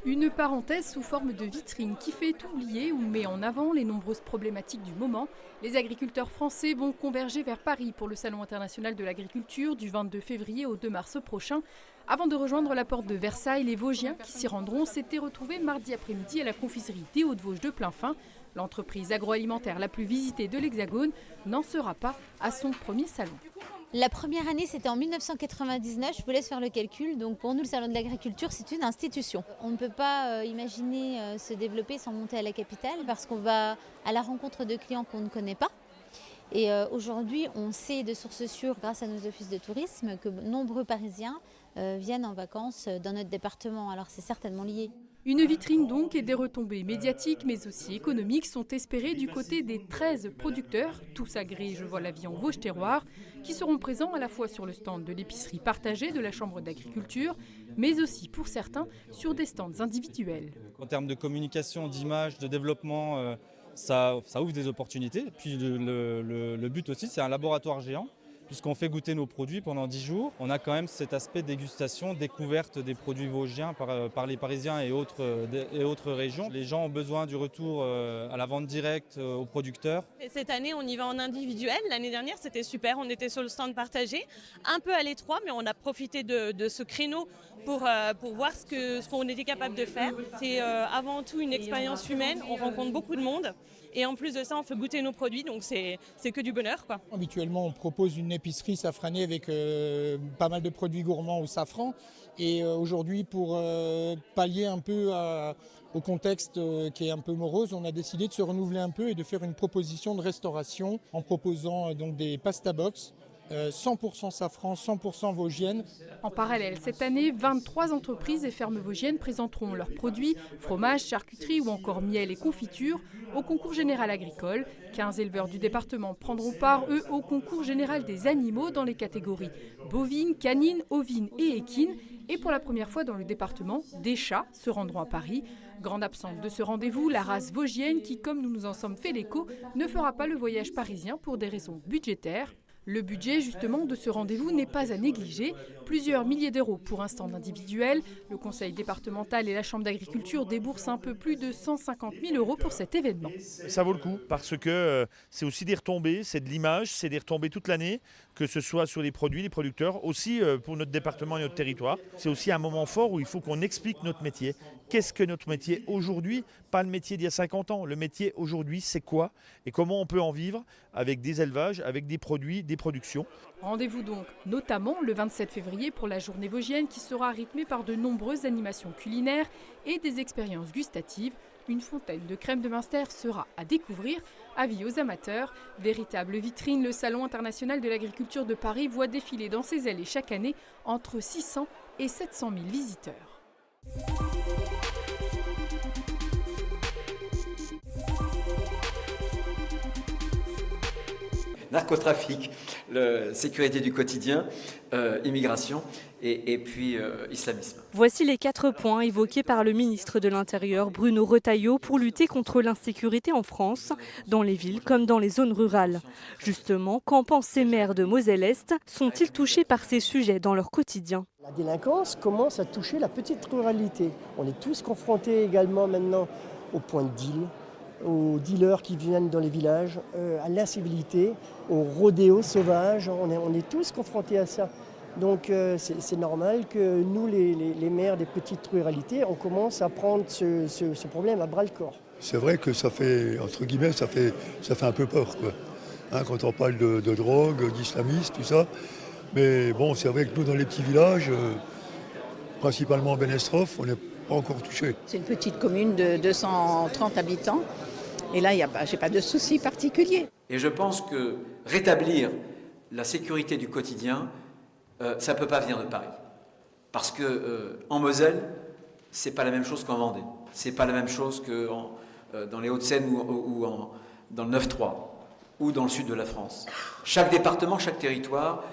Une parenthèse sous forme de vitrine qui fait oublier ou met en avant les nombreuses problématiques du moment. Les agriculteurs français vont converger vers Paris pour le Salon international de l'agriculture du 22 février au 2 mars prochain. Avant de rejoindre la porte de Versailles, les Vosgiens qui s'y rendront s'étaient retrouvés mardi après-midi à la confiserie des Hauts-de-Vosges de Plainfin. L'entreprise agroalimentaire la plus visitée de l'Hexagone n'en sera pas à son premier salon. La première année, c'était en 1999, je vous laisse faire le calcul. Donc pour nous, le Salon de l'agriculture, c'est une institution. On ne peut pas imaginer se développer sans monter à la capitale parce qu'on va à la rencontre de clients qu'on ne connaît pas. Et aujourd'hui, on sait de sources sûres, grâce à nos offices de tourisme, que nombreux Parisiens viennent en vacances dans notre département. Alors c'est certainement lié. Une vitrine donc et des retombées médiatiques mais aussi économiques sont espérées du côté des 13 producteurs, tous agréés Je vois la vie en Vosges Terroir, qui seront présents à la fois sur le stand de l'épicerie partagée de la Chambre d'agriculture, mais aussi pour certains sur des stands individuels. En termes de communication, d'image, de développement, ça ouvre des opportunités. Puis le but aussi, c'est un laboratoire géant. Puisqu'on fait goûter nos produits pendant 10 jours, on a quand même cet aspect dégustation, découverte des produits vosgiens par les Parisiens et autres régions. Les gens ont besoin du retour à la vente directe aux producteurs. Et cette année, on y va en individuel. L'année dernière, c'était super. On était sur le stand partagé, un peu à l'étroit, mais on a profité de ce créneau pour voir ce qu'on était capable de faire. C'est avant tout une expérience humaine. On rencontre beaucoup de monde. Et en plus de ça, on fait goûter nos produits, donc c'est que du bonheur, quoi. Habituellement, on propose une épicerie safranée avec pas mal de produits gourmands au safran. Et aujourd'hui, pour pallier un peu au contexte qui est un peu morose, on a décidé de se renouveler un peu et de faire une proposition de restauration en proposant donc des pasta box. 100% safran, 100% vosgienne. En parallèle, cette année, 23 entreprises et fermes vosgiennes présenteront leurs produits, fromage, charcuterie ou encore miel et confitures, au concours général agricole. 15 éleveurs du département prendront part, eux, au concours général des animaux dans les catégories bovines, canines, ovines et équines. Et pour la première fois dans le département, des chats se rendront à Paris. Grande absente de ce rendez-vous, la race vosgienne qui, comme nous nous en sommes fait l'écho, ne fera pas le voyage parisien pour des raisons budgétaires. Le budget, justement, de ce rendez-vous n'est pas à négliger. Plusieurs milliers d'euros pour un stand individuel. Le conseil départemental et la chambre d'agriculture déboursent un peu plus de 150 000 euros pour cet événement. Ça vaut le coup parce que c'est aussi des retombées, c'est de l'image, c'est des retombées toute l'année, que ce soit sur les produits, les producteurs, aussi pour notre département et notre territoire. C'est aussi un moment fort où il faut qu'on explique notre métier. Qu'est-ce que notre métier aujourd'hui? Pas le métier d'il y a 50 ans. Le métier aujourd'hui, c'est quoi? Et comment on peut en vivre avec des élevages, avec des produits, des productions. Rendez-vous donc notamment le 27 février pour la journée vosgienne qui sera rythmée par de nombreuses animations culinaires et des expériences gustatives. Une fontaine de crème de Münster sera à découvrir. Avis aux amateurs, véritable vitrine, le Salon international de l'agriculture de Paris voit défiler dans ses allées chaque année entre 600 et 700 000 visiteurs. Narcotrafic, sécurité du quotidien, immigration et puis islamisme. Voici les 4 points évoqués par le ministre de l'Intérieur Bruno Retailleau pour lutter contre l'insécurité en France, dans les villes comme dans les zones rurales. Justement, qu'en pensent ces maires de Moselle-Est? Sont-ils touchés par ces sujets dans leur quotidien? La délinquance commence à toucher la petite ruralité. On est tous confrontés également maintenant au point de deal, aux dealers qui viennent dans les villages, à l'incivilité, aux rodéos sauvages. On est tous confrontés à ça. Donc c'est normal que nous, les maires des petites ruralités, on commence à prendre ce problème à bras-le-corps. C'est vrai que ça fait, entre guillemets, ça fait un peu peur, quoi. Hein, quand on parle de drogue, d'islamisme, tout ça. Mais bon, c'est vrai que nous, dans les petits villages, principalement Benestrophe, on n'est pas encore touchés. C'est une petite commune de 230 habitants. Et là, j'ai pas de soucis particuliers. Et je pense que rétablir la sécurité du quotidien, ça ne peut pas venir de Paris. Parce que en Moselle, c'est pas la même chose qu'en Vendée. C'est pas la même chose que dans les Hauts-de-Seine ou dans le 9-3 ou dans le sud de la France. Chaque département, chaque territoire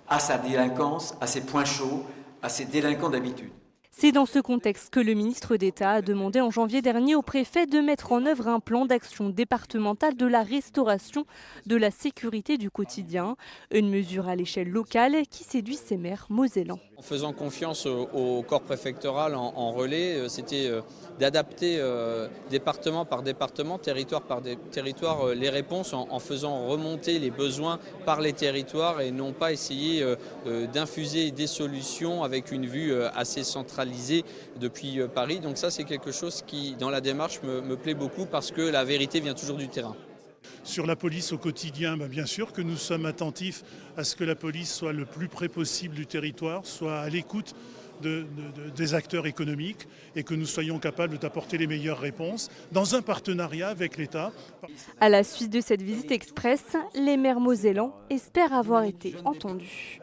a sa délinquance, a ses points chauds, a ses délinquants d'habitude. C'est dans ce contexte que le ministre d'État a demandé en janvier dernier au préfet de mettre en œuvre un plan d'action départemental de la restauration de la sécurité du quotidien, une mesure à l'échelle locale qui séduit ces maires mosellans. En faisant confiance au corps préfectoral en relais, c'était d'adapter département par département, territoire par territoire, les réponses en faisant remonter les besoins par les territoires et non pas essayer d'infuser des solutions avec une vue assez centralisée depuis Paris. Donc ça, c'est quelque chose qui, dans la démarche, me plaît beaucoup parce que la vérité vient toujours du terrain. Sur la police au quotidien, bien sûr que nous sommes attentifs à ce que la police soit le plus près possible du territoire, soit à l'écoute des acteurs économiques et que nous soyons capables d'apporter les meilleures réponses dans un partenariat avec l'État. À la suite de cette visite express, les maires mosellans espèrent avoir été entendus.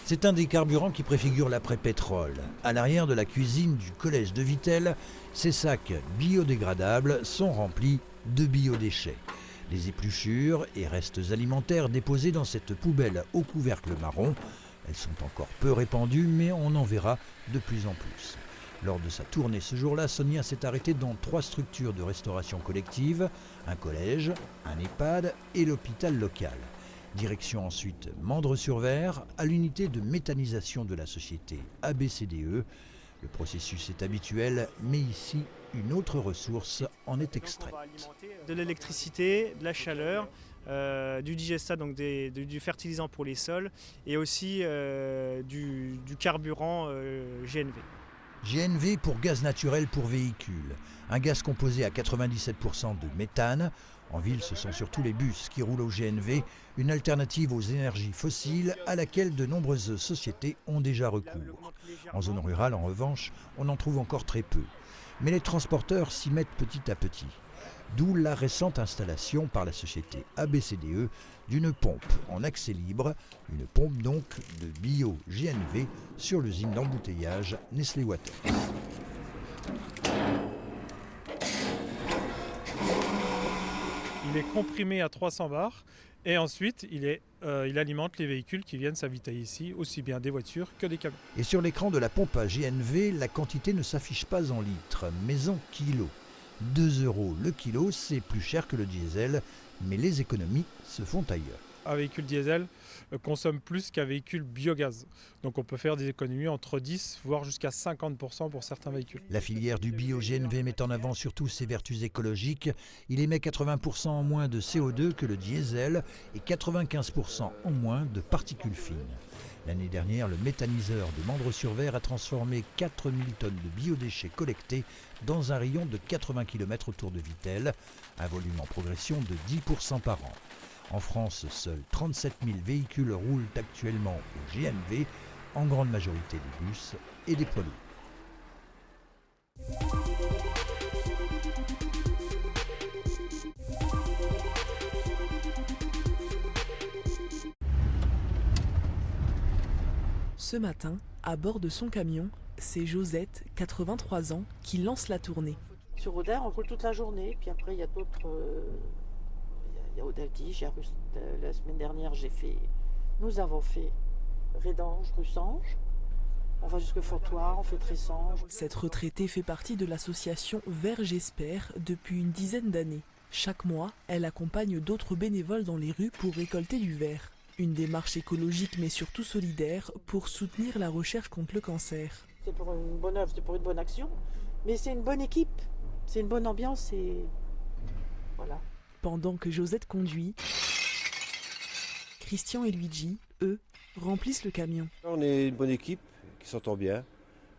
C'est un des carburants qui préfigure l'après-pétrole. À l'arrière de la cuisine du collège de Vittel, ces sacs biodégradables sont remplis de biodéchets. Les épluchures et restes alimentaires déposés dans cette poubelle au couvercle marron. Elles sont encore peu répandues, mais on en verra de plus en plus. Lors de sa tournée ce jour-là, Sonia s'est arrêtée dans 3 structures de restauration collective, un collège, un EHPAD et l'hôpital local. Direction ensuite Mandres-sur-Ver, à l'unité de méthanisation de la société ABCDE. Le processus est habituel, mais ici, une autre ressource en est extraite. De l'électricité, de la chaleur, du digestat, donc du fertilisant pour les sols, et aussi du carburant GNV. GNV pour gaz naturel pour véhicules, un gaz composé à 97% de méthane. En ville, ce sont surtout les bus qui roulent au GNV, une alternative aux énergies fossiles à laquelle de nombreuses sociétés ont déjà recours. En zone rurale, en revanche, on en trouve encore très peu. Mais les transporteurs s'y mettent petit à petit. D'où la récente installation par la société ABCDE d'une pompe en accès libre, une pompe donc de bio-GNV sur l'usine d'embouteillage Nestlé Water. Il est comprimé à 300 bars et ensuite il alimente les véhicules qui viennent s'avitailler ici, aussi bien des voitures que des camions. Et sur l'écran de la pompe à GNV, la quantité ne s'affiche pas en litres, mais en kilos. 2 € le kilo, c'est plus cher que le diesel, mais les économies se font ailleurs. Un véhicule diesel consomme plus qu'un véhicule biogaz. Donc on peut faire des économies entre 10 voire jusqu'à 50% pour certains véhicules. La filière du bio-GNV met en avant surtout ses vertus écologiques. Il émet 80% en moins de CO2 que le diesel et 95% en moins de particules fines. L'année dernière, le méthaniseur de Mandres-sur-Ver a transformé 4000 tonnes de biodéchets collectés dans un rayon de 80 km autour de Vittel, un volume en progression de 10% par an. En France, seuls 37 000 véhicules roulent actuellement au GNV, en grande majorité des bus et des poids lourds. Ce matin, à bord de son camion, c'est Josette, 83 ans, qui lance la tournée. Sur Auder, on roule toute la journée, puis après il y a d'autres... Il y a Auderdige, la semaine dernière nous avons fait Rédange, Russange, on va jusque Fortoir, on fait Tressange. Cette retraitée fait partie de l'association Vert J'espère depuis une dizaine d'années. Chaque mois, elle accompagne d'autres bénévoles dans les rues pour récolter du verre. Une démarche écologique mais surtout solidaire pour soutenir la recherche contre le cancer. C'est pour une bonne œuvre, c'est pour une bonne action, mais c'est une bonne équipe, c'est une bonne ambiance et voilà. Pendant que Josette conduit, Christian et Luigi, eux, remplissent le camion. On est une bonne équipe qui s'entend bien.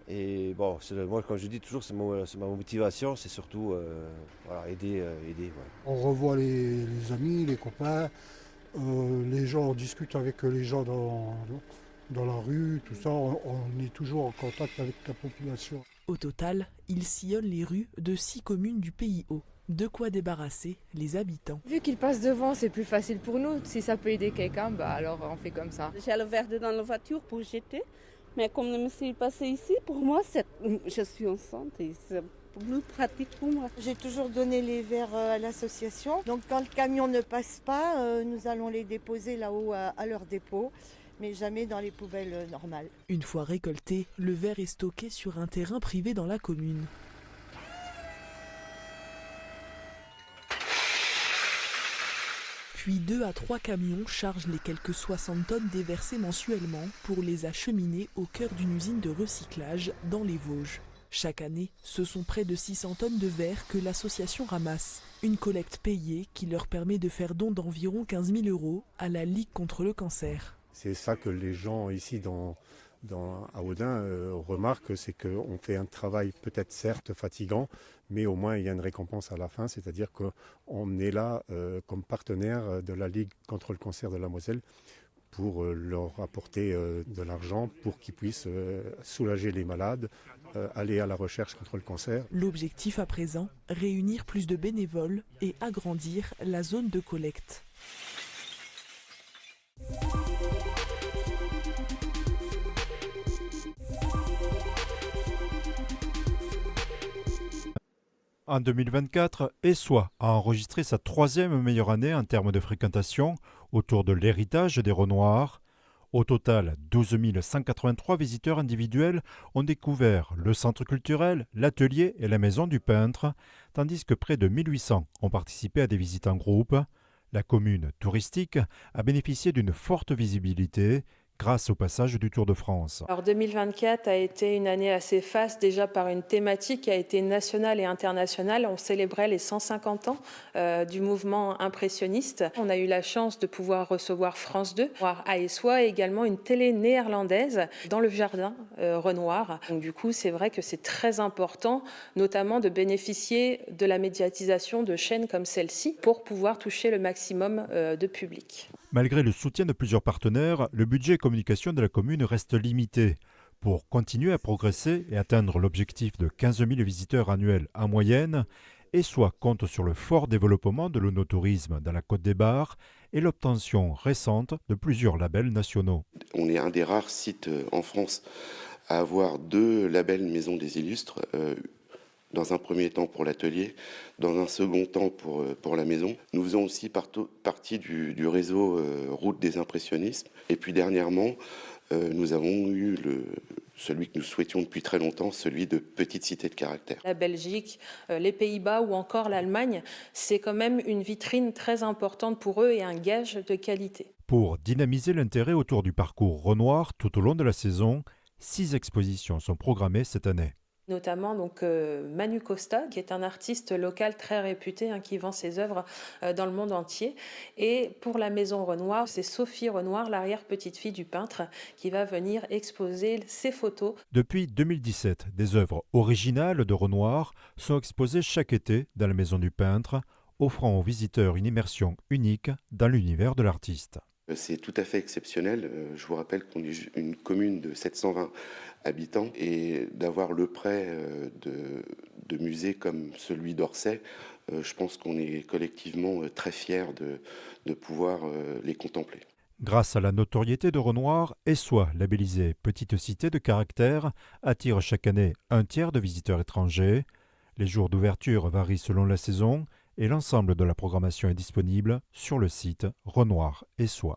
Et bon, moi, comme je dis toujours, c'est ma motivation, c'est surtout aider. Ouais. On revoit les amis, les copains, les gens, on discute avec les gens dans la rue, tout ça, on est toujours en contact avec la population. Au total, ils sillonnent les rues de 6 communes du Pays Haut. De quoi débarrasser les habitants. Vu qu'ils passent devant, c'est plus facile pour nous. Si ça peut aider quelqu'un, alors on fait comme ça. J'ai le verre dans la voiture pour jeter, mais comme le monsieur est passé ici, pour moi, je suis enceinte et plus pratique pour moi. J'ai toujours donné les verres à l'association. Donc quand le camion ne passe pas, nous allons les déposer là-haut à leur dépôt, mais jamais dans les poubelles normales. Une fois récolté, le verre est stocké sur un terrain privé dans la commune. Puis 2 à 3 camions chargent les quelques 60 tonnes déversées mensuellement pour les acheminer au cœur d'une usine de recyclage dans les Vosges. Chaque année, ce sont près de 600 tonnes de verre que l'association ramasse. Une collecte payée qui leur permet de faire don d'environ 15 000 € à la Ligue contre le cancer. C'est ça que les gens ici à Audun remarquent, c'est qu'on fait un travail peut-être certes fatigant, mais au moins il y a une récompense à la fin, c'est-à-dire qu'on est là comme partenaire de la Ligue contre le cancer de la Moselle pour leur apporter de l'argent pour qu'ils puissent soulager les malades, aller à la recherche contre le cancer. L'objectif à présent, réunir plus de bénévoles et agrandir la zone de collecte. En 2024, Essoy a enregistré sa 3e meilleure année en termes de fréquentation autour de l'héritage des Renoirs. Au total, 12 183 visiteurs individuels ont découvert le centre culturel, l'atelier et la maison du peintre, tandis que près de 1800 ont participé à des visites en groupe. La commune touristique a bénéficié d'une forte visibilité grâce au passage du Tour de France. Alors 2024 a été une année assez faste, déjà par une thématique qui a été nationale et internationale. On célébrait les 150 ans du mouvement impressionniste. On a eu la chance de pouvoir recevoir France 2, voir à Essoy, et également une télé néerlandaise dans le jardin Renoir. Donc du coup, c'est vrai que c'est très important, notamment de bénéficier de la médiatisation de chaînes comme celle-ci pour pouvoir toucher le maximum de public. Malgré le soutien de plusieurs partenaires, le budget communication de la commune reste limité. Pour continuer à progresser et atteindre l'objectif de 15 000 visiteurs annuels en moyenne, Essoy compte sur le fort développement de l'onotourisme dans la Côte des Bars et l'obtention récente de plusieurs labels nationaux. On est un des rares sites en France à avoir 2 labels Maison des Illustres. Dans un premier temps pour l'atelier, dans un second temps pour la maison. Nous faisons aussi partie du réseau Route des Impressionnistes. Et puis dernièrement, nous avons eu celui que nous souhaitions depuis très longtemps, celui de Petite Cité de Caractère. La Belgique, les Pays-Bas ou encore l'Allemagne, c'est quand même une vitrine très importante pour eux et un gage de qualité. Pour dynamiser l'intérêt autour du parcours Renoir tout au long de la saison, 6 expositions sont programmées cette année. Notamment donc Manu Costa, qui est un artiste local très réputé, qui vend ses œuvres dans le monde entier. Et pour la Maison Renoir, c'est Sophie Renoir, l'arrière-petite-fille du peintre, qui va venir exposer ses photos. Depuis 2017, des œuvres originales de Renoir sont exposées chaque été dans la Maison du peintre, offrant aux visiteurs une immersion unique dans l'univers de l'artiste. C'est tout à fait exceptionnel. Je vous rappelle qu'on est une commune de 720 habitants et d'avoir le prêt de musées comme celui d'Orsay, je pense qu'on est collectivement très fiers de pouvoir les contempler. Grâce à la notoriété de Renoir, Essoy, labellisée Petite Cité de Caractère, attire chaque année 1/3 de visiteurs étrangers. Les jours d'ouverture varient selon la saison et l'ensemble de la programmation est disponible sur le site Renoir Essoy.